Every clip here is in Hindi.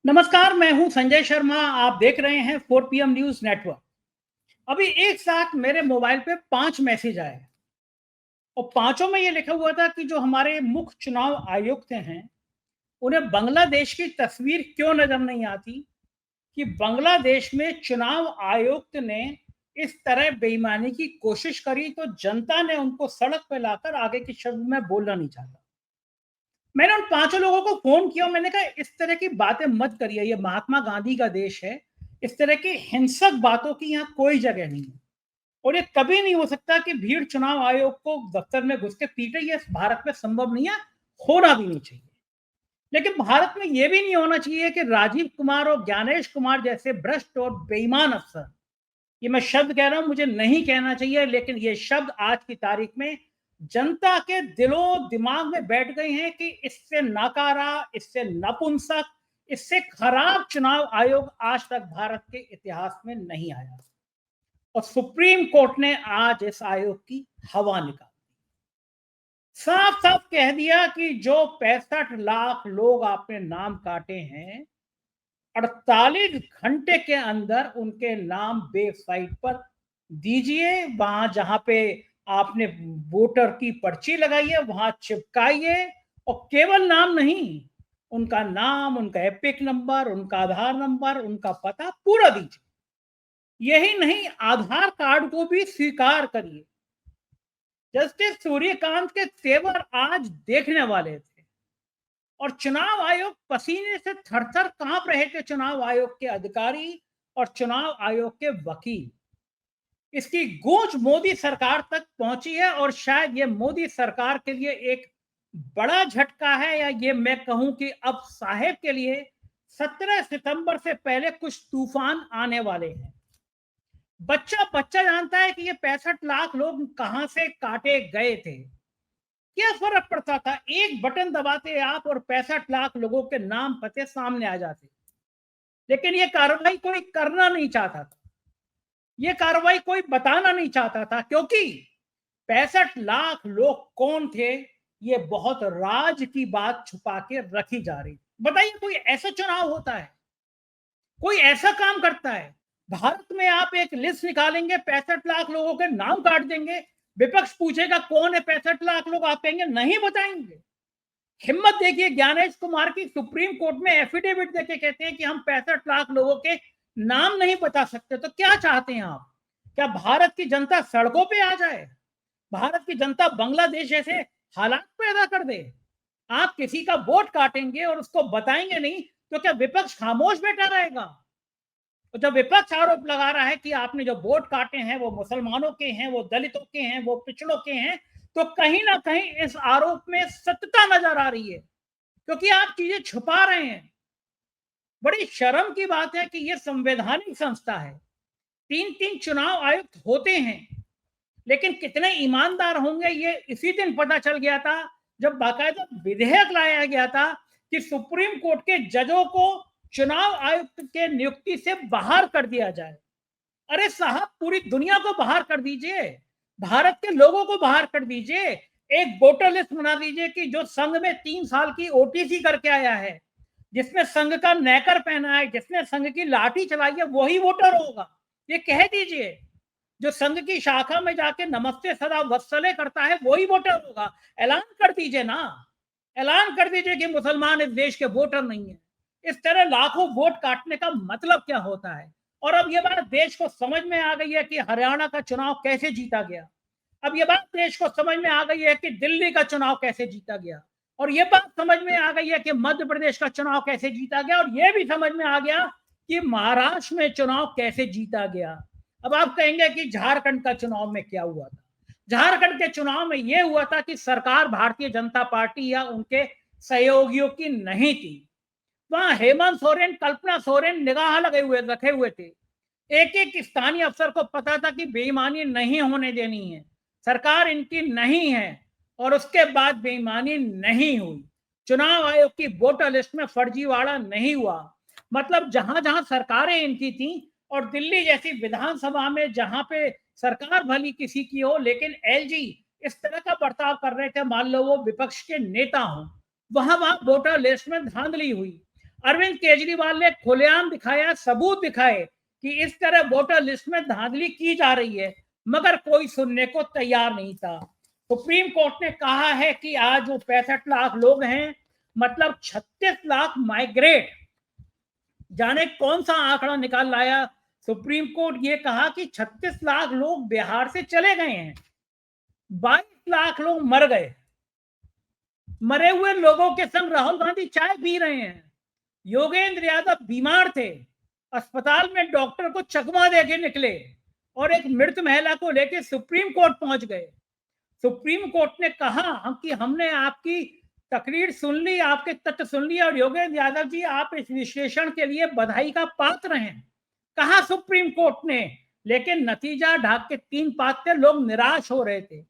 नमस्कार, मैं हूं संजय शर्मा। आप देख रहे हैं 4 पीएम न्यूज़ नेटवर्क। अभी एक साथ मेरे मोबाइल पे 5 मैसेज आए और पांचों में ये लिखा हुआ था कि जो हमारे मुख्य चुनाव आयुक्त हैं, उन्हें बांग्लादेश की तस्वीर क्यों नजर नहीं आती कि बांग्लादेश में चुनाव आयुक्त ने इस तरह बेईमानी की कोशिश करी तो जनता ने उनको सड़क पे लाकर आगे के शब्द में बोलना नहीं चाहता। मैंने उन पांचों लोगों को फोन किया और मैंने कहा इस तरह की बातें मत करिए, ये महात्मा गांधी का देश है। इस तरह की हिंसक बातों की यहाँ कोई जगह नहीं है और ये कभी नहीं हो सकता कि भीड़ चुनाव आयोग को दफ्तर में घुस के पीटे। ये भारत में संभव नहीं है, होना भी नहीं चाहिए। लेकिन भारत में यह भी नहीं होना चाहिए कि राजीव कुमार और ज्ञानेश कुमार जैसे भ्रष्ट और बेईमान अफसर, ये मैं शब्द कह रहा हूं, मुझे नहीं कहना चाहिए, लेकिन ये शब्द आज की तारीख में जनता के दिलों दिमाग में बैठ गए हैं कि इससे नाकारा, इससे नपुंसक, इससे खराब चुनाव आयोग आज तक भारत के इतिहास में नहीं आया। और सुप्रीम कोर्ट ने आज इस आयोग की हवा निकाली, साफ साफ कह दिया कि जो 65 लाख लोग आपने नाम काटे हैं, 48 घंटे के अंदर उनके नाम वेबसाइट पर दीजिए। वहां जहां पे आपने वोटर की पर्ची लगाई है वहां चिपकाइए, और केवल नाम नहीं, उनका नाम, उनका एपिक नंबर, उनका आधार नंबर, उनका पता पूरा दीजिए। यही नहीं, आधार कार्ड को भी स्वीकार करिए। जस्टिस सूर्यकांत के तेवर आज देखने वाले थे और चुनाव आयोग पसीने से थरथर कांप रहे थे। चुनाव आयोग के अधिकारी और चुनाव आयोग के वकील, इसकी गूंज मोदी सरकार तक पहुंची है और शायद ये मोदी सरकार के लिए एक बड़ा झटका है, या ये मैं कहूं कि अब साहेब के लिए 17 सितंबर से पहले कुछ तूफान आने वाले हैं। बच्चा बच्चा जानता है कि ये 65 लाख लोग कहां से काटे गए थे। क्या फर्क पड़ता था, एक बटन दबाते आप और 65 लाख लोगों के नाम पते सामने आ जाते। लेकिन ये कार्रवाई कोई करना नहीं चाहता था, ये कार्रवाई कोई बताना नहीं चाहता था, क्योंकि 65 लाख लोग कौन थे ये बहुत राज की बात छुपा के रखी जा रही। बताइए, कोई ऐसा चुनाव होता है, कोई ऐसा काम करता है? भारत में आप एक लिस्ट निकालेंगे, 65 लाख लोगों के नाम काट देंगे, विपक्ष पूछेगा कौन है 65 लाख लोग, आप कहेंगे नहीं बताएंगे। हिम्मत देखिए ज्ञानेश कुमार की, सुप्रीम कोर्ट में एफिडेविट देके कहते हैं कि हम 65 लाख लोगों के नाम नहीं बता सकते। तो क्या चाहते हैं आप? क्या भारत की जनता सड़कों पे आ जाए? भारत की जनता बांग्लादेश जैसे हालात पैदा कर दे? आप किसी का वोट काटेंगे और उसको बताएंगे नहीं, तो क्या विपक्ष खामोश बैठा रहेगा? तो जब विपक्ष आरोप लगा रहा है कि आपने जो वोट काटे हैं वो मुसलमानों के हैं, वो दलितों के हैं, वो पिछड़ों के हैं, तो कहीं ना कहीं इस आरोप में सत्यता नजर आ रही है, क्योंकि आप चीजें छुपा रहे हैं। बड़ी शर्म की बात है कि यह संवैधानिक संस्था है, 3-3 चुनाव आयुक्त होते हैं, लेकिन कितने ईमानदार होंगे ये इसी दिन पता चल गया था जब बाकायदा विधेयक लाया गया था कि सुप्रीम कोर्ट के जजों को चुनाव आयुक्त के नियुक्ति से बाहर कर दिया जाए। अरे साहब, पूरी दुनिया को बाहर कर दीजिए, भारत के लोगों को बाहर कर दीजिए। एक वोटर लिस्ट बना दीजिए कि जो संघ में 3 साल की ओटीसी करके आया है, जिसने संघ का नेकर पहना है, जिसने संघ की लाठी चलाई है, वही वोटर होगा। ये कह दीजिए, जो संघ की शाखा में जाके नमस्ते सदा वत्सले करता है वही वोटर होगा। ऐलान कर दीजिए ना, ऐलान कर दीजिए कि मुसलमान इस देश के वोटर नहीं है। इस तरह लाखों वोट काटने का मतलब क्या होता है? और अब यह बात देश को समझ में आ गई है कि हरियाणा का चुनाव कैसे जीता गया। अब यह बात देश को समझ में आ गई है कि दिल्ली का चुनाव कैसे जीता गया, और यह बात समझ में आ गई है कि मध्य प्रदेश का चुनाव कैसे जीता गया, और यह भी समझ में आ गया कि महाराष्ट्र में चुनाव कैसे जीता गया। अब आप कहेंगे कि झारखंड का चुनाव में क्या हुआ था? झारखंड के चुनाव में यह हुआ था कि सरकार भारतीय जनता पार्टी या उनके सहयोगियों की नहीं थी। वहां हेमंत सोरेन, कल्पना सोरेन निगाह लगे हुए रखे हुए थे। एक एक स्थानीय अफसर को पता था कि बेईमानी नहीं होने देनी है, सरकार इनकी नहीं है, और उसके बाद बेईमानी नहीं हुई। चुनाव आयोग की वोटर लिस्ट में फर्जीवाड़ा नहीं हुआ। मतलब जहां जहां सरकारें इनकी थी, और दिल्ली जैसी विधानसभा में जहां पे सरकार भली किसी की हो लेकिन एलजी इस तरह का बर्ताव कर रहे थे, मान लो वो विपक्ष के नेता हों, वहां वहां वोटर लिस्ट में धांधली हुई। अरविंद केजरीवाल ने खुलेआम दिखाया, सबूत दिखाए कि इस तरह वोटर लिस्ट में धांधली की जा रही है, मगर कोई सुनने को तैयार नहीं था। सुप्रीम कोर्ट ने कहा है कि आज वो 65 लाख लोग हैं, मतलब 36 लाख माइग्रेट, जाने कौन सा आंकड़ा निकाल लाया सुप्रीम कोर्ट। ये कहा कि 36 लाख लोग बिहार से चले गए हैं, 22 लाख लोग मर गए। मरे हुए लोगों के संग राहुल गांधी चाय पी रहे हैं। योगेंद्र यादव बीमार थे, अस्पताल में डॉक्टर को चकमा देके निकले और एक मृत महिला को लेकर सुप्रीम कोर्ट पहुंच गए। सुप्रीम कोर्ट ने कहा कि हमने आपकी तकरीर सुन ली, आपके तथ्य सुन लिए और योगेंद्र यादव जी आप इस विश्लेषण के लिए बधाई का पात्र हैं, कहा सुप्रीम कोर्ट ने। लेकिन नतीजा ढाक के 3 पात्र लोग निराश हो रहे थे।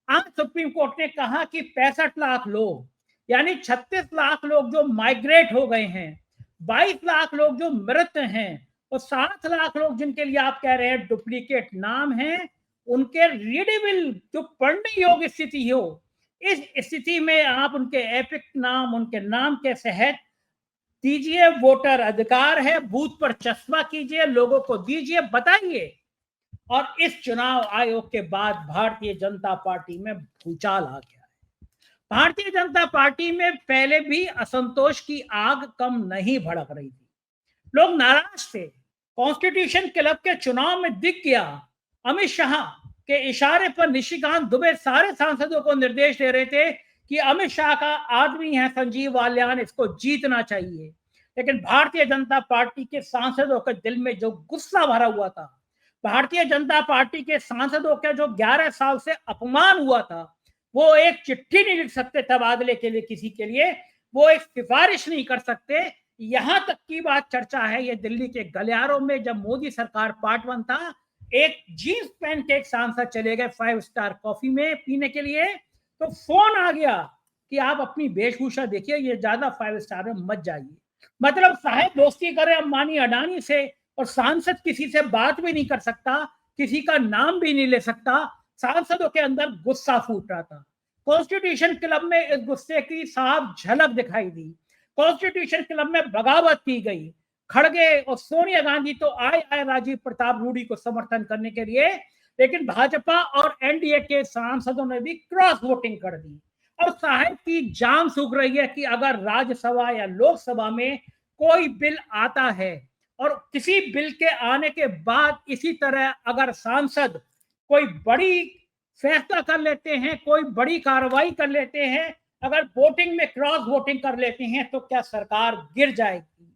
आज सुप्रीम कोर्ट ने कहा कि 65 लाख लोग, यानी 36 लाख लोग जो माइग्रेट हो गए हैं, 22 लाख लोग जो मृत हैं और 7 लाख लोग जिनके लिए आप कह रहे हैं डुप्लीकेट नाम हैं, उनके रीडेबल जो पढ़ने योग्य स्थिति हो, इस स्थिति में आप उनके एपिक नाम, उनके नाम के सहत दीजिए। वोटर अधिकार है, बूथ पर चस्पा कीजिए, लोगों को दीजिए, बताइए। और इस चुनाव आयोग के बाद भारतीय जनता पार्टी में भूचाल आ गया है। भारतीय जनता पार्टी में पहले भी असंतोष की आग कम नहीं भड़क रही थी, लोग नाराज थे। कॉन्स्टिट्यूशन क्लब के चुनाव में दिख गया, अमित शाह के इशारे पर निशिकांत दुबे सारे सांसदों को निर्देश दे रहे थे कि अमित शाह का आदमी है संजीव बालियान, इसको जीतना चाहिए। लेकिन भारतीय जनता पार्टी के सांसदों के दिल में जो गुस्सा भरा हुआ था, भारतीय जनता पार्टी के सांसदों का जो 11 साल से अपमान हुआ था, वो एक चिट्ठी नहीं लिख सकते तबादले के लिए किसी के लिए, वो एक सिफारिश नहीं कर सकते। यहां तक की बात चर्चा है ये दिल्ली के गलियारों में, जब मोदी सरकार पार्ट 1 था, एक जीन्स पहन के एक सांसद चले गए 5 स्टार कॉफी में पीने के लिए, तो फोन आ गया कि आप अपनी वेशभूषा देखिए, ये ज्यादा 5 स्टार में मत जाइए। मतलब साहेब दोस्ती करे अंबानी अडानी से, और सांसद किसी से बात भी नहीं कर सकता, किसी का नाम भी नहीं ले सकता। सांसदों के अंदर गुस्सा फूट रहा था। कॉन्स्टिट्यूशन क्लब में इस गुस्से की साफ झलक दिखाई दी। कॉन्स्टिट्यूशन क्लब में बगावत की गई। खड़गे और सोनिया गांधी तो आए राजीव प्रताप रूडी को समर्थन करने के लिए, लेकिन भाजपा और एनडीए के सांसदों ने भी क्रॉस वोटिंग कर दी। और साहेब की जान सूख रही है कि अगर राज्यसभा या लोकसभा में कोई बिल आता है और किसी बिल के आने के बाद इसी तरह अगर सांसद कोई बड़ी फैसला कर लेते हैं, कोई बड़ी कार्रवाई कर लेते हैं, अगर वोटिंग में क्रॉस वोटिंग कर लेते हैं, तो क्या सरकार गिर जाएगी।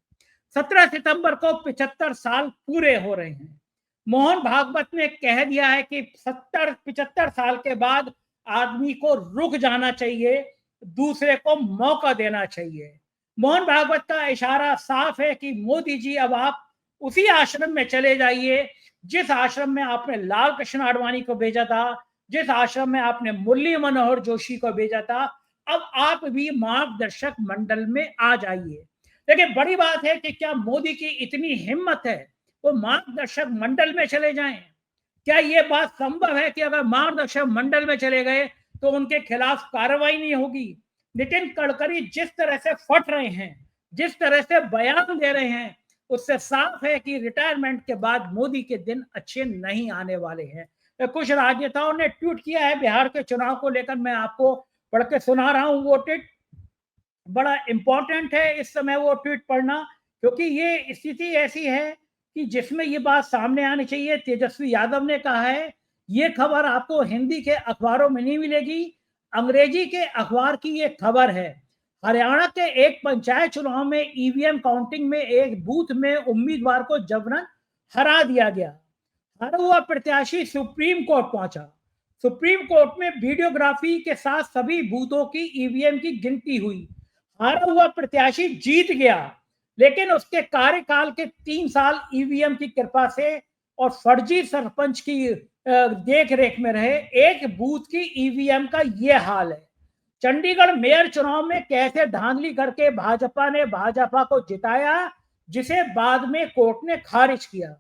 17 सितंबर को 75 साल पूरे हो रहे हैं। मोहन भागवत ने कह दिया है कि 75 साल के बाद आदमी को रुक जाना चाहिए, दूसरे को मौका देना चाहिए। मोहन भागवत का इशारा साफ है कि मोदी जी अब आप उसी आश्रम में चले जाइए जिस आश्रम में आपने लाल कृष्ण आडवाणी को भेजा था, जिस आश्रम में आपने मुरली मनोहर जोशी को भेजा था, अब आप भी मार्गदर्शक मंडल में आ जाइए। लेकिन बड़ी बात है कि क्या मोदी की इतनी हिम्मत है वो मार्गदर्शक मंडल में चले जाएं? क्या ये बात संभव है कि अगर मार्गदर्शक मंडल में चले गए तो उनके खिलाफ कार्रवाई नहीं होगी? नितिन गडकरी जिस तरह से फट रहे हैं, जिस तरह से बयान दे रहे हैं, उससे साफ है कि रिटायरमेंट के बाद मोदी के दिन अच्छे नहीं आने वाले हैं। कुछ राजनेताओं ने ट्वीट किया है बिहार के चुनाव को लेकर, मैं आपको पढ़ के सुना रहा हूं। वो ट्वीट बड़ा इंपॉर्टेंट है इस समय वो ट्वीट पढ़ना, क्योंकि ये स्थिति ऐसी है कि जिसमें ये बात सामने आनी चाहिए। तेजस्वी यादव ने कहा है ये खबर आपको हिंदी के अखबारों में नहीं मिलेगी, अंग्रेजी के अखबार की ये खबर है। हरियाणा के एक पंचायत चुनाव में ईवीएम काउंटिंग में एक बूथ में उम्मीदवार को जबरन हरा दिया गया। हारा हुआ प्रत्याशी सुप्रीम कोर्ट पहुंचा। सुप्रीम कोर्ट में वीडियोग्राफी के साथ सभी बूथों की ईवीएम की गिनती हुई। हारा हुआ प्रत्याशी जीत गया, लेकिन उसके कार्यकाल के 3 साल ईवीएम की कृपा से और फर्जी सरपंच की देख रेख में रहे एक बूथ की ईवीएम का ये हाल है। चंडीगढ़ मेयर चुनाव में कैसे धांधली करके भाजपा को जिताया, जिसे बाद में कोर्ट ने खारिज किया।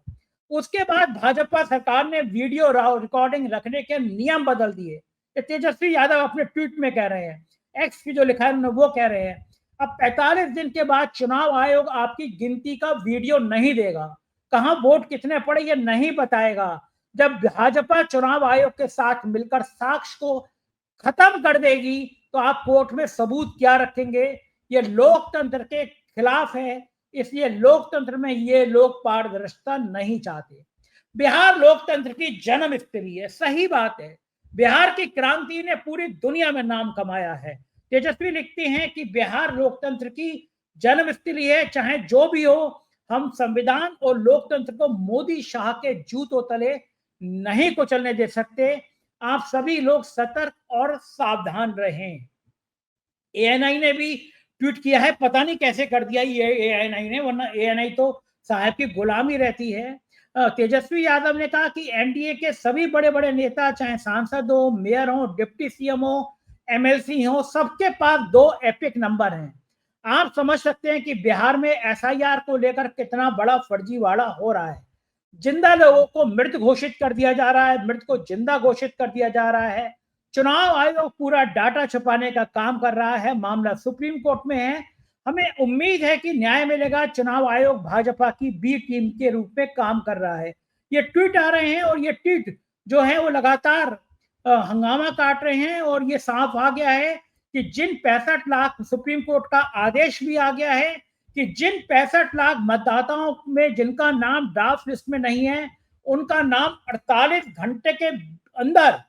उसके बाद भाजपा सरकार ने वीडियो रिकॉर्डिंग रखने के नियम बदल दिए। तेजस्वी यादव अपने ट्वीट में कह रहे हैं, एक्स की जो लिखा है वो कह रहे हैं। अब 45 दिन के बाद चुनाव आयोग आपकी गिनती का वीडियो नहीं देगा, कहां वोट कितने पड़े ये नहीं बताएगा। जब भाजपा चुनाव आयोग के साथ मिलकर साक्ष्य को खत्म कर देगी तो आप कोर्ट में सबूत क्या रखेंगे? ये लोकतंत्र के खिलाफ है, इसलिए लोकतंत्र में ये लोग पारदर्शिता नहीं चाहते। बिहार लोकतंत्र की जन्म स्थली है, सही बात है। बिहार की क्रांति ने पूरी दुनिया में नाम कमाया है। तेजस्वी लिखते हैं कि बिहार लोकतंत्र की जन्म स्थली है। चाहे जो भी हो, हम संविधान और लोकतंत्र को मोदी शाह के जूतों तले नहीं कुचलने दे सकते। आप सभी लोग सतर्क और सावधान रहें। एएनआई ने भी ट्वीट किया है, पता नहीं कैसे कर दिया ये एएनआई ने, वरना एएनआई तो साहब की गुलामी रहती है। तेजस्वी यादव ने कहा कि एनडीए के सभी बड़े बड़े नेता, चाहे सांसद हो, मेयर हो, डिप्टी सीएम हो, एमएलसी हो, सबके पास 2 एपिक नंबर हैं। आप समझ सकते हैं कि बिहार में एसआईआर को लेकर कितना बड़ा फर्जीवाड़ा हो रहा है। जिंदा लोगों को मृत घोषित कर दिया जा रहा है, मृत को जिंदा घोषित कर दिया जा रहा है। चुनाव आयोग पूरा डाटा छुपाने का काम कर रहा है। मामला सुप्रीम कोर्ट में है। हमें उम्मीद है कि न्याय मिलेगा। चुनाव आयोग भाजपा की बी टीम के रूप में काम कर रहा है। ये ट्वीट आ रहे हैं और ये ट्वीट जो है वो लगातार हंगामा काट रहे हैं और ये साफ आ गया है कि जिन 65 लाख, सुप्रीम कोर्ट का आदेश भी आ गया है कि जिन 65 लाख मतदाताओं में जिनका नाम ड्राफ्ट लिस्ट में नहीं है, उनका नाम 48 घंटे के अंदर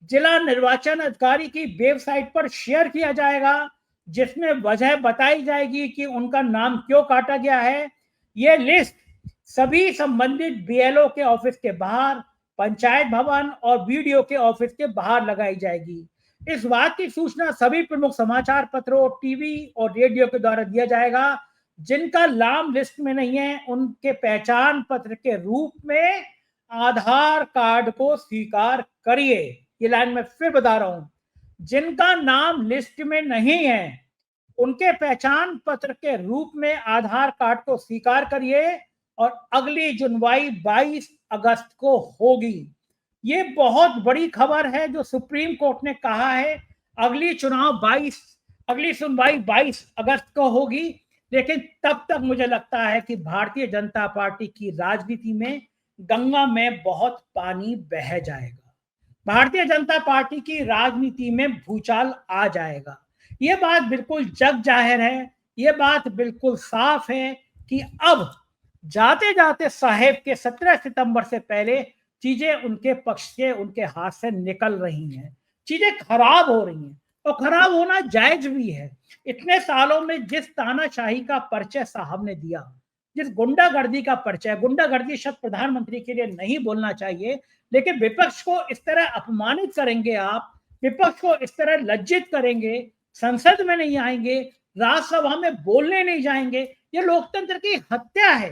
जिला निर्वाचन अधिकारी की वेबसाइट पर शेयर किया जाएगा, जिसमें वजह बताई जाएगी कि उनका नाम क्यों काटा गया है। ये लिस्ट सभी संबंधित बीएलओ के ऑफिस के बाहर, पंचायत भवन और बीडीओ के ऑफिस के बाहर लगाई जाएगी। इस बात की सूचना सभी प्रमुख समाचार पत्रों, टीवी और रेडियो के द्वारा दिया जाएगा। जिनका नाम लिस्ट में नहीं है, उनके पहचान पत्र के रूप में आधार कार्ड को स्वीकार करिए। ये लाइन मैं फिर बता रहा हूं, जिनका नाम लिस्ट में नहीं है, उनके पहचान पत्र के रूप में आधार कार्ड को स्वीकार करिए और अगली सुनवाई 22 अगस्त को होगी। ये बहुत बड़ी खबर है जो सुप्रीम कोर्ट ने कहा है। अगली सुनवाई 22 अगस्त को होगी। लेकिन तब तक मुझे लगता है कि भारतीय जनता पार्टी की राजनीति में गंगा में बहुत पानी बह जाएगा। भारतीय जनता पार्टी की राजनीति में भूचाल आ जाएगा। ये बात बिल्कुल जग जाहिर है। ये बात बिल्कुल साफ है कि अब जाते जाते साहेब के 17 सितंबर से पहले चीजें उनके पक्ष से, उनके हाथ से निकल रही हैं। चीजें खराब हो रही हैं और खराब होना जायज भी है। इतने सालों में जिस तानाशाही का परिचय साहब ने दिया, जिस गुंडागर्दी का परिचय, गुंडागर्दी शब्द प्रधानमंत्री के लिए नहीं बोलना चाहिए, लेकिन विपक्ष को इस तरह अपमानित करेंगे आप, विपक्ष को इस तरह लज्जित करेंगे, संसद में नहीं आएंगे, राज्यसभा में बोलने नहीं जाएंगे, ये लोकतंत्र की हत्या है।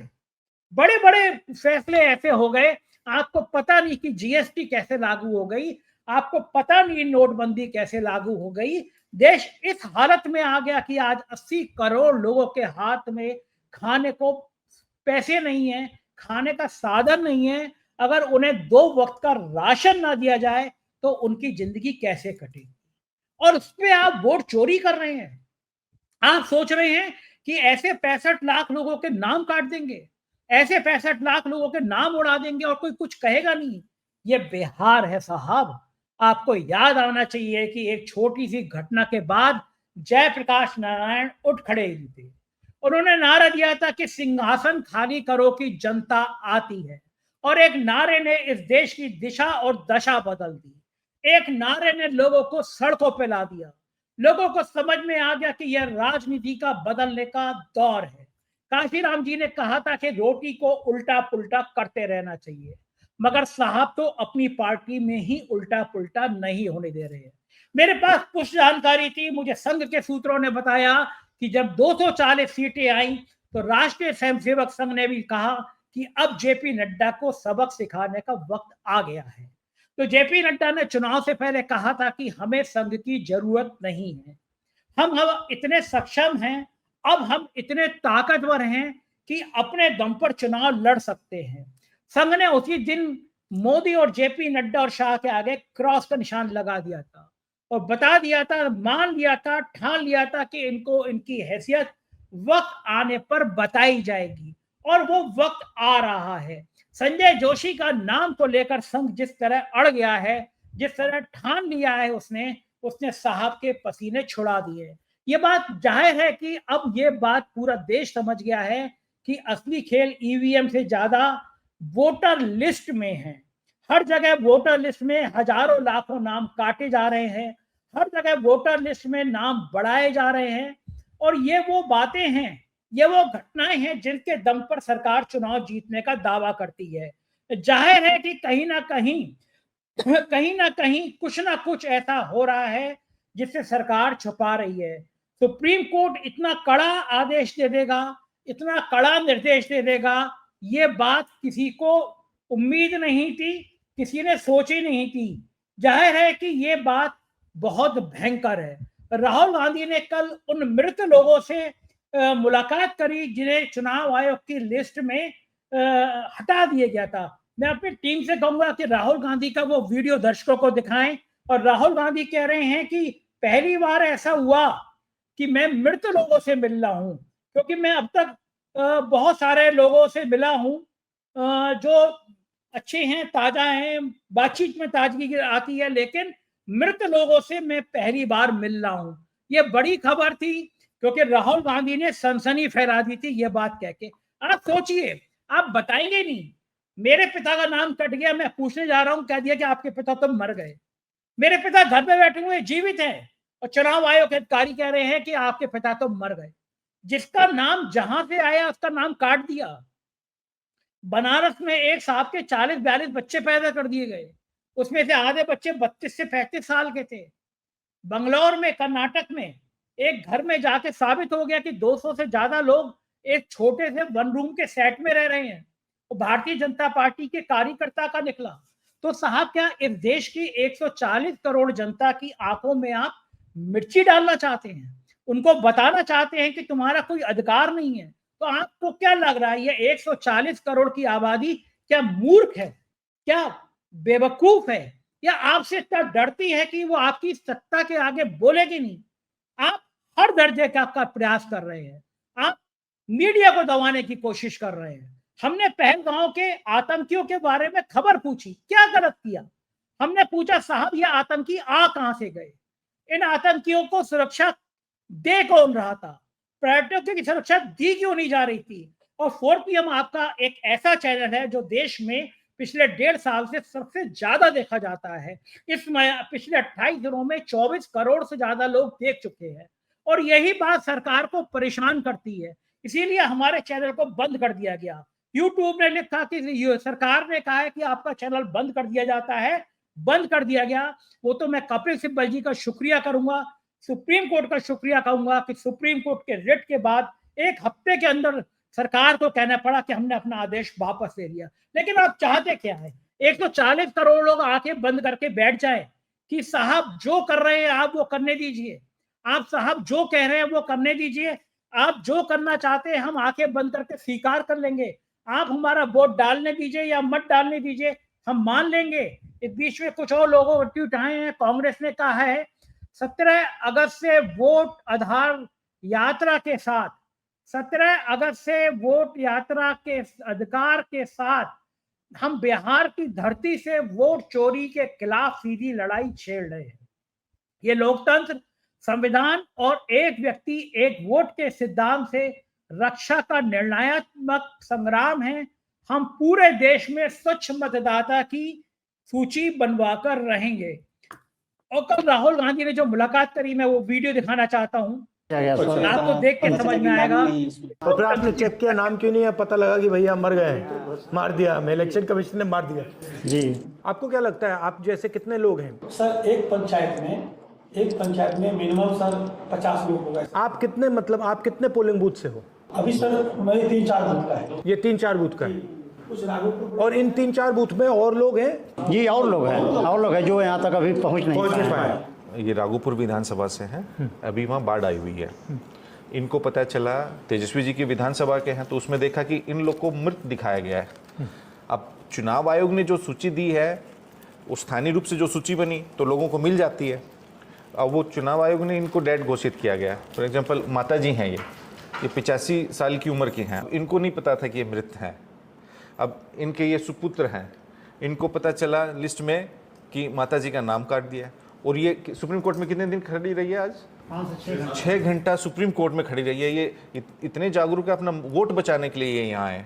बड़े बड़े फैसले ऐसे हो गए, आपको पता नहीं कि जीएसटी कैसे लागू हो गई, आपको पता नहीं नोटबंदी कैसे लागू हो गई। देश इस हालत में आ गया कि आज 80 करोड़ लोगों के हाथ में खाने को पैसे नहीं है, खाने का साधन नहीं है। अगर उन्हें 2 वक्त का राशन ना दिया जाए तो उनकी जिंदगी कैसे कटेगी? और उसमें आप वोट चोरी कर रहे हैं। आप सोच रहे हैं कि ऐसे 65 लाख लोगों के नाम काट देंगे, ऐसे 65 लाख लोगों के नाम उड़ा देंगे और कोई कुछ कहेगा नहीं। ये बिहार है साहब। आपको याद आना चाहिए कि एक छोटी सी घटना के बाद जयप्रकाश नारायण उठ खड़े थे। उन्होंने नारा दिया था कि सिंहासन खाली करो कि जनता आती है, और एक नारे ने इस देश की दिशा और दशा बदल दी। एक नारे ने लोगों को सड़कों पे ला दिया। लोगों को समझ में आ गया कि यह राजनीति का बदलने का दौर है। काशीराम जी ने कहा था कि रोटी को उल्टा पुल्टा करते रहना चाहिए, मगर साहब तो अपनी पार्टी में ही उल्टा पुल्टा नहीं होने दे रहे हैं। मेरे पास कुछ जानकारी थी, मुझे संघ के सूत्रों ने बताया कि जब 240 सीटें आई तो राष्ट्रीय स्वयंसेवक संघ ने भी कहा कि अब जेपी नड्डा को सबक सिखाने का वक्त आ गया है। तो जेपी नड्डा ने चुनाव से पहले कहा था कि हमें संघ की जरूरत नहीं है, हम इतने सक्षम हैं, अब हम इतने ताकतवर हैं कि अपने दम पर चुनाव लड़ सकते हैं। संघ ने उसी दिन मोदी और जेपी नड्डा और शाह के आगे क्रॉस का निशान लगा दिया था और बता दिया था, मान लिया था, ठान लिया था कि इनको इनकी हैसियत वक्त आने पर बताई जाएगी, और वो वक्त आ रहा है। संजय जोशी का नाम को लेकर संघ जिस तरह अड़ गया है, जिस तरह ठान लिया है उसने साहब के पसीने छुड़ा दिए। ये बात जाहिर है कि अब ये बात पूरा देश समझ गया है कि असली खेल ईवीएम से ज्यादा वोटर लिस्ट में है। हर जगह वोटर लिस्ट में हजारों लाखों नाम काटे जा रहे हैं, हर जगह वोटर लिस्ट में नाम बढ़ाए जा रहे हैं, और ये वो बातें हैं, ये वो घटनाएं हैं जिनके दम पर सरकार चुनाव जीतने का दावा करती है। जाहिर है कि कहीं ना कहीं कुछ ना कुछ ऐसा हो रहा है जिससे सरकार छुपा रही है। सुप्रीम कोर्ट इतना कड़ा आदेश दे देगा, इतना कड़ा निर्देश दे देगा, ये बात किसी को उम्मीद नहीं थी, किसी ने सोची नहीं थी। जाहिर है कि ये बात बहुत भयंकर है। राहुल गांधी ने कल उन मृत लोगों से मुलाकात करी जिन्हें चुनाव आयोग की लिस्ट में हटा दिया गया था। मैं अपनी टीम से कहूंगा कि राहुल गांधी का वो वीडियो दर्शकों को दिखाएं, और राहुल गांधी कह रहे हैं कि पहली बार ऐसा हुआ कि मैं मृत लोगों से मिल रहा हूं, क्योंकि मैं अब तक बहुत सारे लोगों से मिला हूं जो अच्छे हैं, ताजा हैं, बातचीत में ताजगी आती है, लेकिन मृत लोगों से मैं पहली बार मिल रहा हूं। ये बड़ी खबर थी, क्योंकि राहुल गांधी ने सनसनी फैला दी थी ये बात कह के। आप सोचिए, आप बताएंगे नहीं, मेरे पिता का नाम कट गया, मैं पूछने जा रहा हूं, कह दिया कि आपके पिता तो मर गए। मेरे पिता घर पे बैठे हुए जीवित हैं, और चुनाव आयोग के अधिकारी कह रहे हैं कि आपके पिता तो मर गए। जिसका नाम जहां से आया उसका नाम काट दिया। बनारस में एक साहब के 40-42 बच्चे पैदा कर दिए गए, उसमें से आधे बच्चे 32 से 35 साल के थे। बंगलौर में, कर्नाटक में एक घर में जाके साबित हो गया कि 200 से ज्यादा लोग एक छोटे से वन रूम के सेट में रह रहे हैं। वो भारतीय जनता पार्टी के कार्यकर्ता का निकला। तो साहब, क्या इस देश की 140 करोड़ जनता की आंखों में आप मिर्ची डालना चाहते हैं? उनको बताना चाहते हैं कि तुम्हारा कोई अधिकार नहीं है? तो आपको क्या लग रहा है, ये 140 करोड़ की आबादी क्या मूर्ख है, क्या बेवकूफ है, या आपसे इतना डरती है कि वो आपकी सत्ता के आगे बोलेगी नहीं? आप हर दर्जे का प्रयास कर रहे हैं, आप मीडिया को दबाने की कोशिश कर रहे हैं। हमने पहलगांव के आतंकियों के बारे में खबर पूछी, क्या गलत किया? हमने पूछा, साहब ये आतंकी आ कहां से गए? इन आतंकियों को सुरक्षा दे कौन रहा था? पर्यटकों की सुरक्षा दी क्यों नहीं जा रही थी? और 4PM आपका एक ऐसा चैनल है जो देश में पिछले 1.5 साल से सबसे ज्यादा देखा जाता है। पिछले 28 दिनों में 24 करोड़ से ज्यादा लोग देख चुके हैं, और यही बात सरकार को परेशान करती है। इसीलिए हमारे चैनल को बंद कर दिया गया। यूट्यूब ने लिखा कि सरकार ने कहा है कि आपका चैनल बंद कर दिया जाता है, बंद कर दिया गया। वो तो मैं कपिल सिब्बल जी का शुक्रिया करूंगा, सुप्रीम कोर्ट का शुक्रिया कहूंगा कि सुप्रीम कोर्ट के रिट के बाद 1 हफ्ते के अंदर सरकार को कहना पड़ा कि हमने अपना आदेश वापस ले लिया। लेकिन आप चाहते क्या है? 140 करोड़ लोग आंखें बंद करके बैठ जाए कि साहब जो कर रहे हैं आप वो करने दीजिए, आप साहब जो कह रहे हैं वो करने दीजिए, आप जो करना चाहते हैं हम आंखें बंद करके स्वीकार कर लेंगे, आप हमारा वोट डालने दीजिए या मत डालने दीजिए, हम मान लेंगे। इस बीच में कुछ और लोगों को उठाए हैं। कांग्रेस ने कहा है 17 अगस्त से वोट आधार यात्रा के साथ, 17 अगस्त से वोट यात्रा के अधिकार के साथ हम बिहार की धरती से वोट चोरी के खिलाफ सीधी लड़ाई छेड़ रहे हैं। ये लोकतंत्र, संविधान और एक व्यक्ति एक वोट के सिद्धांत से रक्षा का निर्णयात्मक संग्राम है। हम पूरे देश में स्वच्छ मतदाता की सूची बनवाकर रहेंगे। और कल राहुल गांधी ने जो मुलाकात करी, मैं वो वीडियो दिखाना चाहता हूँ, आपको देख के समझ में आएगा। और फिर आपने चेक किया, नाम क्यों नहीं है? पता लगा कि भैया मर गए हैं, मार दिया हमें, इलेक्शन कमीशन ने मार दिया जी। आपको क्या लगता है, आप जैसे कितने लोग हैं सर? एक पंचायत में मिनिमम सर 50 लोग हो गए। आप कितने, मतलब आप कितने पोलिंग बूथ से हो? अभी सर मेरे 3-4 बूथ का है। ये 3-4 बूथ का है। और इन 3-4 बूथ में और लोग हैं जी? और लोग हैं जो यहाँ तक अभी पहुँच नहीं पाए। ये राघोपुर विधानसभा से हैं, अभी वहाँ बाढ़ आई हुई है। इनको पता चला तेजस्वी जी की विधानसभा के हैं, तो उसमें देखा कि इन लोग को मृत दिखाया गया है। अब चुनाव आयोग ने जो सूची दी है, वो स्थानीय रूप से जो सूची बनी तो लोगों को मिल जाती है। अब वो चुनाव आयोग ने इनको डेड घोषित किया गया। फॉर एग्जांपल माता जी हैं, ये 85 साल की उम्र की हैं, इनको नहीं पता था कि ये मृत हैं। अब इनके ये सुपुत्र हैं, इनको पता चला लिस्ट में कि माता जी का नाम काट दिया, और ये सुप्रीम कोर्ट में कितने दिन खड़ी रही है? आज 6 घंटा सुप्रीम कोर्ट में खड़ी रही है। ये इतने जागरूक है, अपना वोट बचाने के लिए ये यहाँ आए।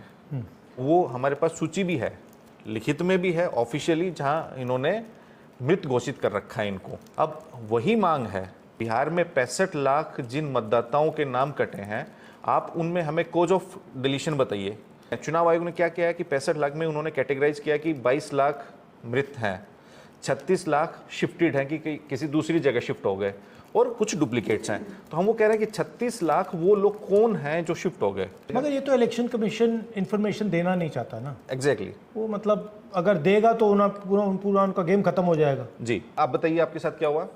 वो हमारे पास सूची भी है, लिखित में भी है, ऑफिशियली, जहाँ इन्होंने मृत घोषित कर रखा है इनको। अब वही मांग है, बिहार में 65 लाख जिन मतदाताओं के नाम कटे हैं, आप उनमें हमें कोज ऑफ डिलीशन बताइए। चुनाव आयोग ने क्या किया है कि 65 लाख में उन्होंने कैटेगराइज किया कि 22 लाख मृत हैं, 36 लाख शिफ्टेड हैं कि किसी दूसरी जगह शिफ्ट हो गए, और कुछ डुप्लीकेट्स हैं। तो हम वो कह रहे हैं कि 36 लाख वो लोग कौन हैं जो शिफ्ट हो गए। मगर ये तो इलेक्शन कमीशन इंफॉर्मेशन देना नहीं चाहता ना। एग्जैक्टली वो मतलब अगर देगा तो पूरा उनका गेम खत्म हो जाएगा। जी, आप बताइए आपके साथ क्या हुआ?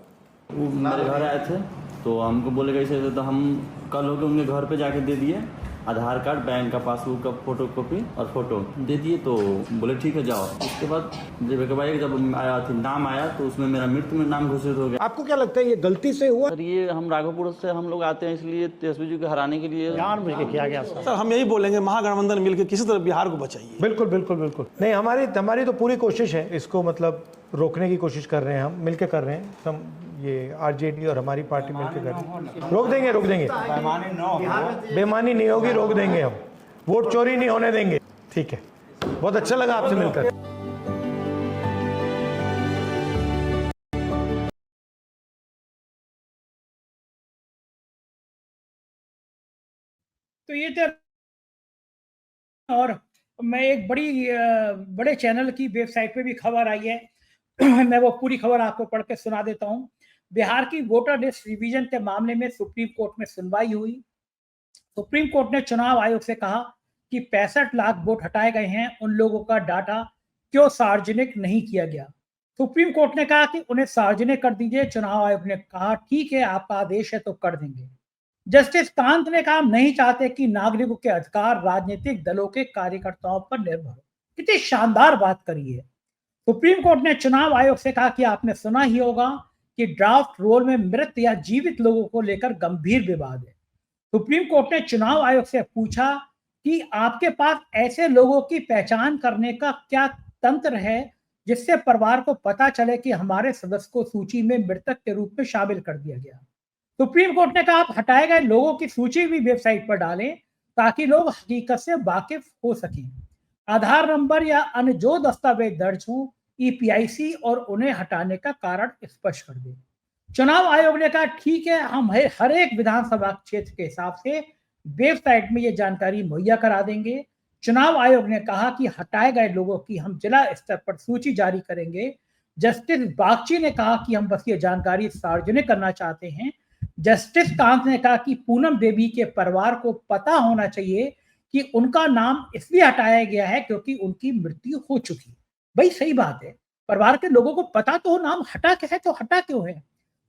वो मेरे घर आए थे तो हमको बोले कैसे, तो हम कल होकर उनके घर पे जाके दे दिए आधार कार्ड, बैंक का पासबुक का फोटो कॉपी और फोटो दे दिए। तो बोले ठीक है जाओ। उसके बाद जब आया थी नाम आया तो उसमें मेरा मृत्यु में नाम घोषित हो गया। आपको क्या लगता है ये गलती से हुआ? सर ये हम राघोपुर से हम लोग आते हैं, इसलिए तेजस्वी जी को हराने के लिए जानबूझ के किया गया। सर हम यही बोलेंगे, महागठबंधन मिलकर किसी तरह बिहार को बचाइए। बिल्कुल बिल्कुल बिल्कुल नहीं, हमारी तो पूरी कोशिश है इसको मतलब रोकने की कोशिश कर रहे हैं, हम मिलकर कर रहे हैं। हम ये आरजेडी और हमारी पार्टी मिलकर कर रहे हैं। रोक देंगे बेईमानी नहीं होगी, रोक देंगे हम, वोट चोरी नहीं होने देंगे। ठीक है, बहुत अच्छा लगा आपसे मिलकर। तो ये तो, और मैं एक बड़े चैनल की वेबसाइट पे भी खबर आई है, मैं वो पूरी खबर आपको पढ़ के सुना देता हूँ। बिहार की वोटर लिस्ट रिवीजन के मामले में सुप्रीम कोर्ट में सुनवाई हुई। सुप्रीम कोर्ट ने चुनाव आयोग से कहा कि 65 लाख वोट हटाए गए हैं, उन लोगों का डाटा क्यों सार्वजनिक नहीं किया गया। सुप्रीम कोर्ट ने कहा कि उन्हें सार्वजनिक कर दीजिए। चुनाव आयोग ने कहा ठीक है, आपका आदेश है तो कर देंगे। जस्टिस कांत ने कहा हम नहीं चाहते कि नागरिकों के अधिकार राजनीतिक दलों के कार्यकर्ताओं पर निर्भर हो। कितनी शानदार बात करी है। सुप्रीम कोर्ट ने चुनाव आयोग से कहा कि आपने सुना ही होगा कि ड्राफ्ट रोल में मृत या जीवित लोगों को लेकर गंभीर विवाद है। सुप्रीम कोर्ट ने चुनाव आयोग से पूछा कि आपके पास ऐसे लोगों की पहचान करने का क्या तंत्र है जिससे परिवार को पता चले कि हमारे सदस्य को सूची में मृतक के रूप में शामिल कर दिया गया। सुप्रीम कोर्ट ने कहा आप हटाए गए लोगों की सूची भी वेबसाइट पर डालें ताकि लोग हकीकत से वाकिफ हो सकें। आधार नंबर या अन्य जो दस्तावेज दर्ज हो ईपीआईसी और उन्हें हटाने का कारण स्पष्ट कर दे। चुनाव आयोग ने कहा ठीक है, हम हर एक विधानसभा क्षेत्र के हिसाब से वेबसाइट में ये जानकारी मुहैया करा देंगे। चुनाव आयोग ने कहा कि हटाए गए लोगों की हम जिला स्तर पर सूची जारी करेंगे। जस्टिस बागची ने कहा कि हम बस ये जानकारी सार्वजनिक करना चाहते हैं। जस्टिस कांत ने कहा कि पूनम देवी के परिवार को पता होना चाहिए कि उनका नाम इसलिए हटाया गया है क्योंकि उनकी मृत्यु हो चुकी। भाई सही बात है, परिवार के लोगों को पता तो हो, नाम हटा के है तो हटा क्यों है।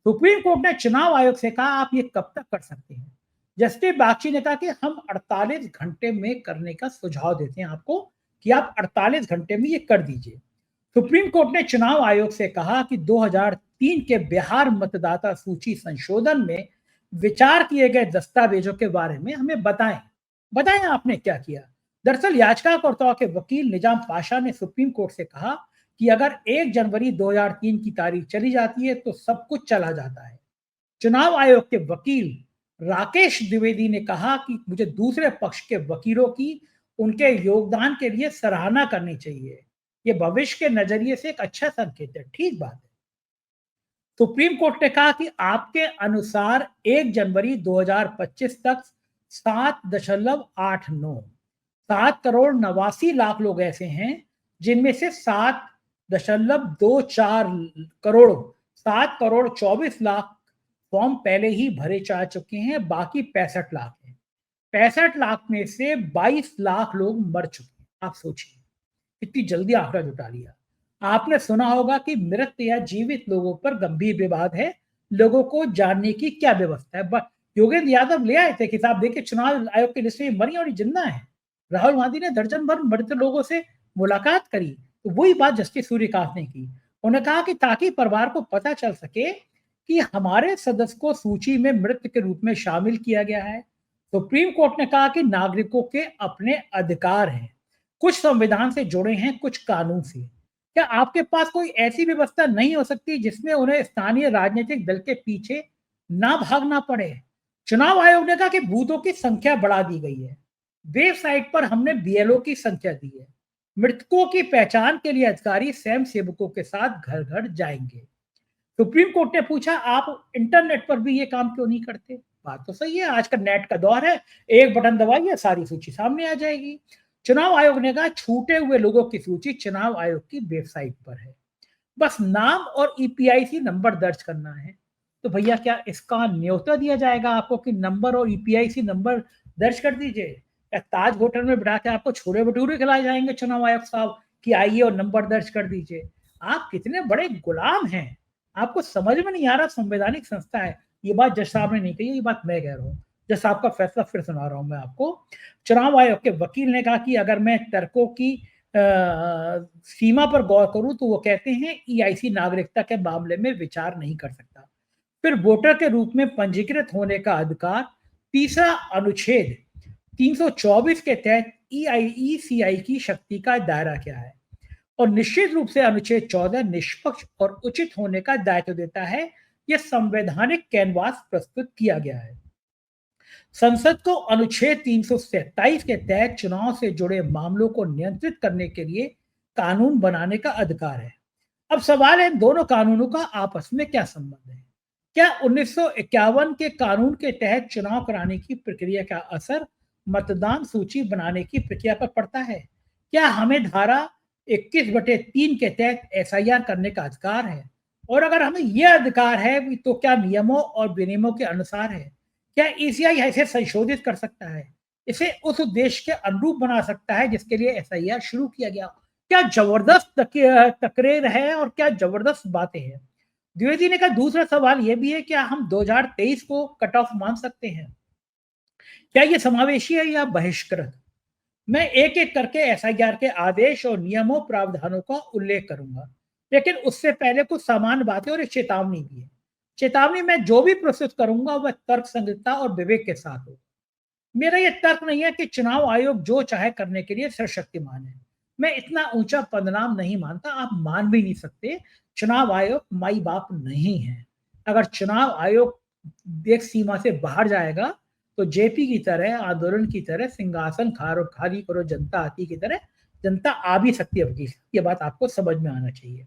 सुप्रीम कोर्ट ने चुनाव आयोग से कहा आप ये कब तक कर सकते हैं। जस्टिस बागची ने कहा कि हम 48 घंटे में करने का सुझाव देते हैं आपको कि आप 48 घंटे में ये कर दीजिए। सुप्रीम कोर्ट ने चुनाव आयोग से कहा कि 2003 के बिहार मतदाता सूची संशोधन में विचार किए गए दस्तावेजों के बारे में हमें बताएं आपने क्या किया। दरअसल याचिकाकर्ताओं के वकील निजाम पाशा ने सुप्रीम कोर्ट से कहा कि अगर 1 जनवरी 2003 की तारीख चली जाती है तो सब कुछ चला जाता है। चुनाव आयोग के वकील राकेश द्विवेदी ने कहा कि मुझे दूसरे पक्ष के वकीलों की उनके योगदान के लिए सराहना करनी चाहिए। ये भविष्य के नजरिए से एक अच्छा संकेत है। ठीक बात है। सुप्रीम कोर्ट ने कहा कि आपके अनुसार 1 जनवरी 2025 तक 7 करोड़ 89 लाख लोग ऐसे हैं जिनमें से 7 करोड़ 24 लाख फॉर्म पहले ही भरे जा चुके हैं, बाकी 65 लाख हैं। 65 लाख में से 22 लाख लोग मर चुके हैं। आप सोचिए इतनी जल्दी आंकड़ा जुटा लिया। आपने सुना होगा कि मृत या जीवित लोगों पर गंभीर विवाद है, लोगों को जानने की क्या व्यवस्था है। योगेंद्र यादव ले आए थे कि साहब देखिए चुनाव आयोग की लिस्ट में मरी और जिंदा है। राहुल गांधी ने दर्जन भर मृत लोगों से मुलाकात करी, तो वही बात जस्टिस सूर्यकांत ने की। उन्होंने कहा कि ताकि परिवार को पता चल सके कि कि हमारे सदस्य को सूची में मृत के रूप में शामिल किया गया है। सुप्रीम कोर्ट ने कहा कि नागरिकों के अपने अधिकार हैं, कुछ संविधान से जुड़े हैं, कुछ कानून से। क्या आपके पास कोई ऐसी व्यवस्था नहीं हो सकती जिसमें उन्हें स्थानीय राजनीतिक दल के पीछे ना भागना पड़े? चुनाव आयोग ने कहा कि बूथों की संख्या बढ़ा दी गई है, वेबसाइट पर हमने बीएलओ की संख्या दी है, मृतकों की पहचान के लिए अधिकारी स्वयं सेवकों के साथ घर घर जाएंगे। सुप्रीम कोर्ट ने पूछा, आप इंटरनेट पर भी ये काम क्यों नहीं करते? बात तो सही है, आज का नेट का दौर है, एक बटन दबाइए सारी सूची सामने आ जाएगी। चुनाव आयोग ने कहा छूटे हुए लोगों की सूची चुनाव आयोग की वेबसाइट पर है, बस नाम और ईपीआईसी नंबर दर्ज करना है। तो भैया क्या इसका न्योता दिया जाएगा आपको कि नंबर और ईपीआईसी नंबर दर्ज कर दीजिए? या ताज होटल में बिठा के आपको छोले भटूरे खिलाए जाएंगे चुनाव आयोग साहब कि आइए और नंबर दर्ज कर दीजिए? आप कितने बड़े गुलाम हैं, आपको समझ में नहीं आ रहा। संवैधानिक संस्था है, ये बात जज साहब ने नहीं कही, ये बात मैं कह रहा हूँ। जज साहब का फैसला फिर सुना रहा हूँ मैं आपको। चुनाव आयोग के वकील ने कहा कि अगर मैं तर्कों की सीमा पर गौर करूं तो वो कहते हैं ईआईसी नागरिकता के मामले में विचार नहीं कर सकता। फिर वोटर के रूप में पंजीकृत होने का अधिकार, तीसरा अनुच्छेद 324 के तहत ईसीआई की शक्ति का दायरा क्या है, और निश्चित रूप से अनुच्छेद 14 निष्पक्ष और उचित होने का दायित्व देता है। यह संवैधानिक कैनवास प्रस्तुत किया गया है। संसद को अनुच्छेद 327 के तहत चुनाव से जुड़े मामलों को नियंत्रित करने के लिए कानून बनाने का अधिकार है। अब सवाल है, दोनों कानूनों का आपस में क्या संबंध है? क्या 1951 के कानून के तहत चुनाव कराने की प्रक्रिया का असर मतदान सूची बनाने की प्रक्रिया पर पड़ता है? क्या हमें धारा 21/3 के तहत एसआईआर करने का अधिकार है? और अगर हमें यह अधिकार है तो क्या नियमों और विनियमों के अनुसार है? क्या ईसीआई इसे संशोधित कर सकता है, इसे उस उद्देश्य के अनुरूप बना सकता है जिसके लिए एसआईआर शुरू किया गया? क्या जबरदस्त तकरीर है और क्या जबरदस्त बातें हैं। द्विवेदी ने कहा दूसरा सवाल यह भी है, क्या हम 2023 को कट ऑफ मान सकते हैं? क्या यह समावेशी है या बहिष्कृत? मैं एक एक करके एसआईआर के आदेश और नियमों प्रावधानों का उल्लेख करूंगा, लेकिन उससे पहले कुछ सामान्य बातें और एक चेतावनी भी है। चेतावनी में जो भी प्रस्तुत करूंगा वह तर्क संगतता और विवेक के साथ हो। मेरा यह तर्क नहीं है कि चुनाव आयोग जो चाहे करने के लिए सर्वशक्तिमान है। मैं इतना ऊंचा पदनाम नहीं मानता, आप मान भी नहीं सकते। चुनाव आयोग माई बाप नहीं है। अगर चुनाव आयोग एक सीमा से बाहर जाएगा तो जेपी की तरह, आंदोलन की तरह, सिंहासन खाली करो जनता आती की तरह जनता आ भी सकती है। वकील, ये बात आपको समझ में आना चाहिए।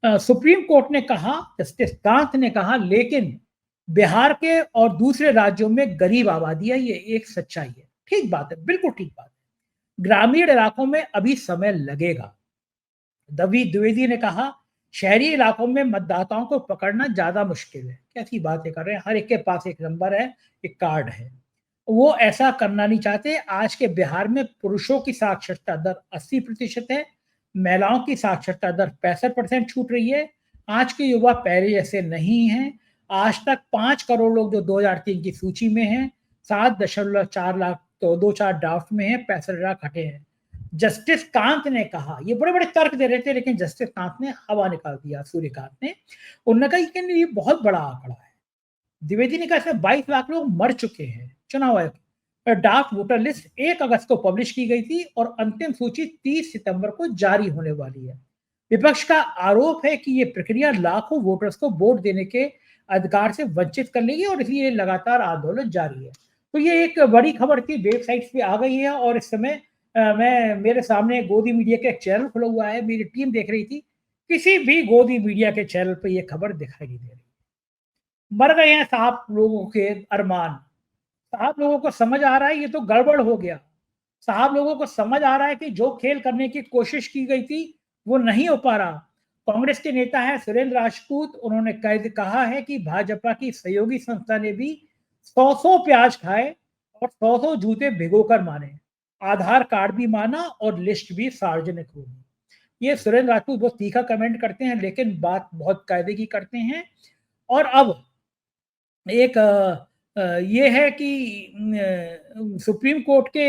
सुप्रीम कोर्ट ने कहा, जस्टिस कांत ने कहा, लेकिन बिहार के और दूसरे राज्यों में गरीब आबादी है, ये एक सच्चाई है। ठीक बात है, बिल्कुल ठीक बात है। ग्रामीण इलाकों में अभी समय लगेगा। द्विवेदी ने कहा शहरी इलाकों में मतदाताओं को पकड़ना ज्यादा मुश्किल है। कैसी बातें कर रहे हैं, हर एक के पास एक नंबर है, एक कार्ड है, वो ऐसा करना नहीं चाहते। आज के बिहार में पुरुषों की साक्षरता दर 80% है, महिलाओं की साक्षरता दर 65% छूट रही है। आज के युवा पहले जैसे नहीं हैं। आज तक 5 करोड़ लोग जो 2003 की सूची में हैं, 7.4 लाख तो 2-4 ड्राफ्ट में हैं, 65 लाख हटे हैं। जस्टिस कांत ने कहा, ये बड़े बड़े तर्क दे रहे थे, लेकिन जस्टिस कांत ने हवा निकाल दिया, सूर्यकांत ने। उन्होंने कहा कि ये बहुत बड़ा आंकड़ा है। द्विवेदी ने कहा इसमें 22 लाख लोग मर चुके हैं। चुनाव आयोग ड्राफ्ट वोटर लिस्ट 1 अगस्त को पब्लिश की गई थी और अंतिम सूची 30 सितंबर को जारी होने वाली है। विपक्ष का आरोप है कि ये प्रक्रिया लाखों वोटर्स को वोट देने के अधिकार से वंचित कर लेगी और इसलिए लगातार आंदोलन जारी है। तो ये एक बड़ी खबर थी, वेबसाइट्स पे आ गई है। और इस समय मेरे सामने गोदी मीडिया का एक चैनल खुला हुआ है, मेरी टीम देख रही थी, किसी भी गोदी मीडिया के चैनल पे ये खबर दिखाई नहीं दे रही। मर गए हैं साहब लोगों के अरमान। साहब लोगों को समझ आ रहा है ये तो गड़बड़ हो गया। साहब लोगों को समझ आ रहा है कि जो खेल करने की कोशिश की गई थी वो नहीं हो पा रहा। कांग्रेस के नेता हैं सुरेंद्र राजपूत, उन्होंने कहा है कि भाजपा की सहयोगी संस्था ने भी 100 प्याज खाए और 100 जूते भिगोकर माने, आधार कार्ड भी माना और लिस्ट भी सार्वजनिक होगी। ये सुरेंद्र राजपूत बहुत तीखा कमेंट करते हैं, लेकिन बात बहुत कायदे की करते हैं। और अब एक ये है कि सुप्रीम कोर्ट के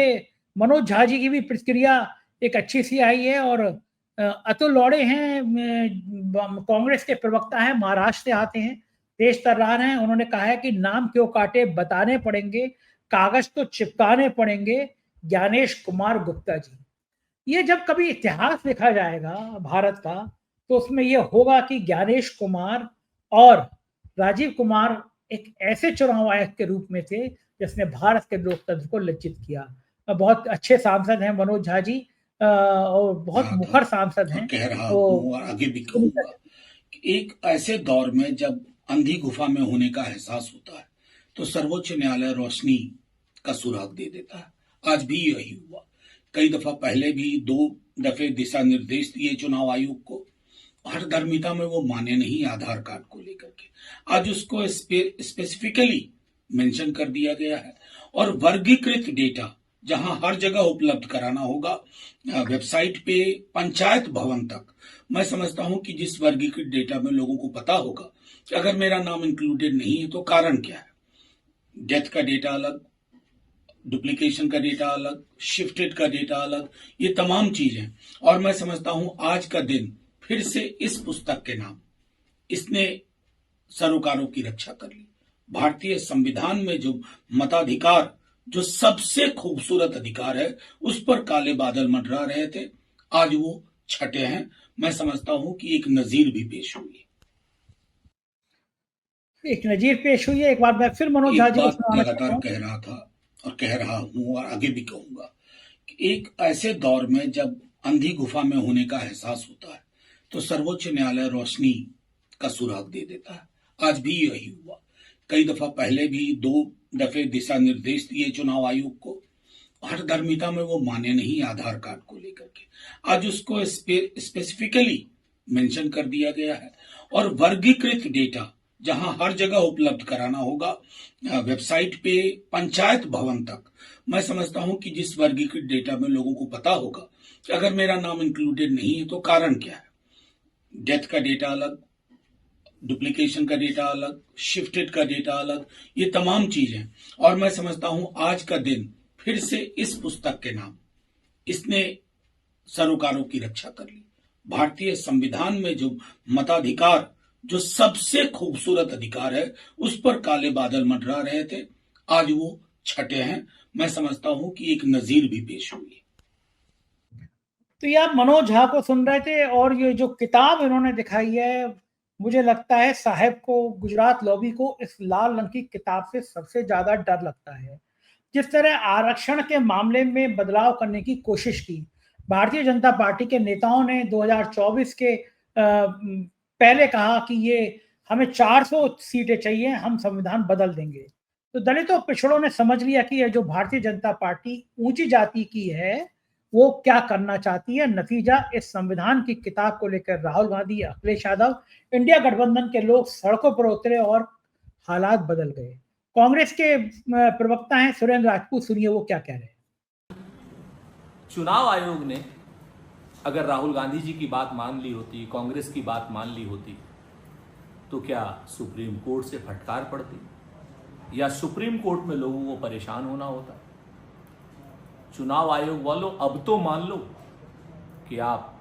मनोज झा जी की भी प्रतिक्रिया एक अच्छी सी आई है। और अतुल लौड़े हैं, कांग्रेस के प्रवक्ता हैं, महाराष्ट्र से आते हैं, तेज तर्रार हैं। उन्होंने कहा है कि नाम क्यों काटे बताने पड़ेंगे, कागज तो चिपकाने पड़ेंगे, ज्ञानेश कुमार गुप्ता जी। ये जब कभी इतिहास लिखा जाएगा भारत का, तो उसमें यह होगा कि ज्ञानेश कुमार और राजीव कुमार एक ऐसे चुनाव आयोग के रूप में थे जिसने भारत के लोकतंत्र को लज्जित किया। बहुत अच्छे सांसद हैं मनोज झा जी, और बहुत मुखर सांसद हैं। कह रहा हूँ और आगे भी कहूंगा कि एक ऐसे दौर में जब अंधी गुफा में होने का एहसास होता है तो सर्वोच्च न्यायालय रोशनी का सुराग दे देता है। आज भी यही हुआ। कई दफा पहले भी 2 दफे दिशा निर्देश दिए चुनाव आयोग को, हर धर्मिता में वो माने नहीं आधार कार्ड को लेकर के। आज उसको स्पेसिफिकली मेंशन कर दिया गया है और वर्गीकृत डेटा जहां हर जगह उपलब्ध कराना होगा, वेबसाइट पे पंचायत भवन तक। मैं समझता हूं कि जिस वर्गीकृत डेटा में लोगों को पता होगा कि अगर मेरा नाम इंक्लूडेड नहीं है तो कारण क्या है। डेथ का डेटा अलग, डुप्लीकेशन का डेटा अलग, शिफ्टेड का डेटा अलग, ये तमाम चीजें। और मैं समझता हूं आज का दिन फिर से इस पुस्तक के नाम इसने सरोकारों की रक्षा कर ली। भारतीय संविधान में जो मताधिकार, जो सबसे खूबसूरत अधिकार है, उस पर काले बादल मंडरा रहे थे, आज वो छटे हैं। मैं समझता हूं कि एक नजीर भी पेश हुई। एक नजीर पेश हुई है। एक बार मैं फिर मनोज झा जी को सुनाना चाहता लगातार हूं। कह रहा था और कह रहा हूं और आगे भी कहूंगा कि एक ऐसे दौर में जब अंधी गुफा में होने का एहसास होता है तो सर्वोच्च न्यायालय रोशनी का सुराग दे देता है। आज भी यही हुआ। कई दफा पहले भी 2 दफे दिशा निर्देश दिए चुनाव आयोग को, हर धर्मिता में वो माने नहीं आधार कार्ड को लेकर के। आज उसको स्पेसिफिकली मेंशन कर दिया गया है और वर्गीकृत डेटा जहां हर जगह उपलब्ध कराना होगा, वेबसाइट पे पंचायत भवन तक। मैं समझता हूं कि जिस वर्गीकृत डेटा में लोगों को पता होगा कि अगर मेरा नाम इंक्लूडेड नहीं है तो कारण क्या है। डेथ का डेटा अलग, डुप्लीकेशन का डेटा अलग, शिफ्टेड का डेटा अलग, ये तमाम चीजें। और मैं समझता हूं आज का दिन फिर से इस पुस्तक के नाम इसने सरोकारों की रक्षा कर ली। भारतीय संविधान में जो मताधिकार, जो सबसे खूबसूरत अधिकार है, उस पर काले बादल मंडरा रहे थे, आज वो छटे हैं। मैं समझता हूं कि एक नजीर भी पेश हुई। तो ये आप मनोज झा को सुन रहे थे, और ये जो किताब इन्होंने दिखाई है, मुझे लगता है साहब को, गुजरात लॉबी को इस लाल रंग की किताब से सबसे ज्यादा डर लगता है। जिस तरह आरक्षण के मामले में बदलाव करने की कोशिश की भारतीय जनता पार्टी के नेताओं ने 2024 के पहले कहा कि ये हमें 400 सीटें चाहिए, हम संविधान बदल देंगे। तो दलितों पिछड़ों ने समझ लिया कि ये जो भारतीय जनता पार्टी ऊंची जाति की है वो क्या करना चाहती है। नतीजा, इस संविधान की किताब को लेकर राहुल गांधी, अखिलेश यादव, इंडिया गठबंधन के लोग सड़कों पर उतरे और हालात बदल गए। कांग्रेस के प्रवक्ता हैं सुरेंद्र राजपूत, सुनिए वो क्या कह रहे हैं। चुनाव आयोग ने अगर राहुल गांधी जी की बात मान ली होती, कांग्रेस की बात मान ली होती, तो क्या सुप्रीम कोर्ट से फटकार पड़ती या सुप्रीम कोर्ट में लोगों को परेशान होना होता। चुनाव आयोग वालों, अब तो मान लो कि आप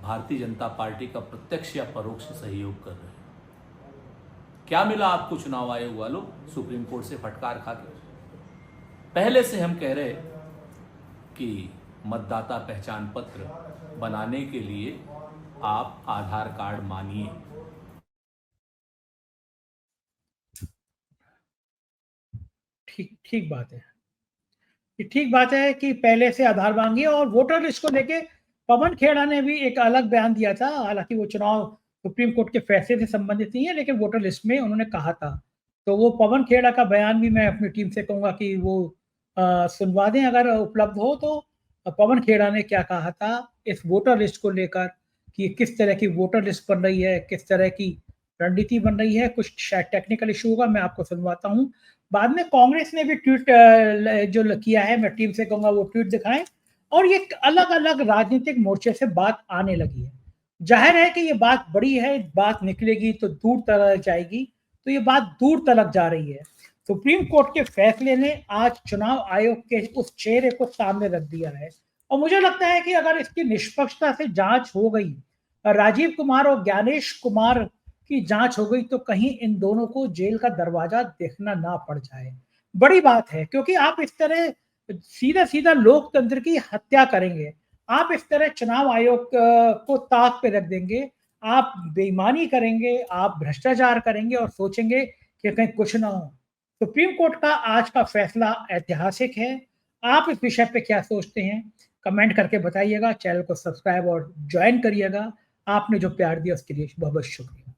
भारतीय जनता पार्टी का प्रत्यक्ष या परोक्ष सहयोग कर रहे हैं। क्या मिला आपको चुनाव आयोग वालों सुप्रीम कोर्ट से फटकार खाकर? पहले से हम कह रहे कि मतदाता पहचान पत्र बनाने के लिए आप आधार कार्ड मानिए। ठीक बात है। ठीक बात है कि पहले से आधार मांगिए। और वोटर लिस्ट को लेके पवन खेड़ा ने भी एक अलग बयान दिया था। हालांकि वो चुनाव सुप्रीम कोर्ट के फैसले से संबंधित नहीं है, लेकिन वोटर लिस्ट में उन्होंने कहा था। तो वो पवन खेड़ा का बयान भी मैं अपनी टीम से कहूंगा कि वो सुनवा दें अगर उपलब्ध हो तो। पवन खेड़ा ने क्या कहा था इस वोटर लिस्ट को लेकर कि किस तरह की वोटर लिस्ट बन रही है, किस तरह की रणनीति बन रही है। कुछ शायद टेक्निकल इशू होगा, मैं आपको सुनवाता हूँ। बाद में कांग्रेस ने भी ट्वीट जो किया है, मैं टीम से कहूंगा वो ट्वीट दिखाएं। और ये अलग अलग राजनीतिक मोर्चे से बात आने लगी है। जाहिर है कि ये बात बड़ी है, बात निकलेगी तो दूर तक जाएगी। तो ये बात दूर तक जा रही है। सुप्रीम कोर्ट के फैसले ने आज चुनाव आयोग के उस चेहरे को सामने रख दिया है। और मुझे लगता है कि अगर इसकी निष्पक्षता से जांच हो गई, राजीव कुमार और ज्ञानेश कुमार की जांच हो गई तो कहीं इन दोनों को जेल का दरवाजा देखना ना पड़ जाए। बड़ी बात है, क्योंकि आप इस तरह सीधा सीधा लोकतंत्र की हत्या करेंगे, आप इस तरह चुनाव आयोग को ताक पे रख देंगे, आप बेईमानी करेंगे, आप भ्रष्टाचार करेंगे और सोचेंगे कि कहीं कुछ ना हो। सुप्रीम कोर्ट का आज का फैसला ऐतिहासिक है। आप इस विषय पे क्या सोचते हैं, कमेंट करके बताइएगा। चैनल को सब्सक्राइब और ज्वाइन करिएगा। आपने जो प्यार दिया उसके लिए बहुत बहुत शुक्रिया।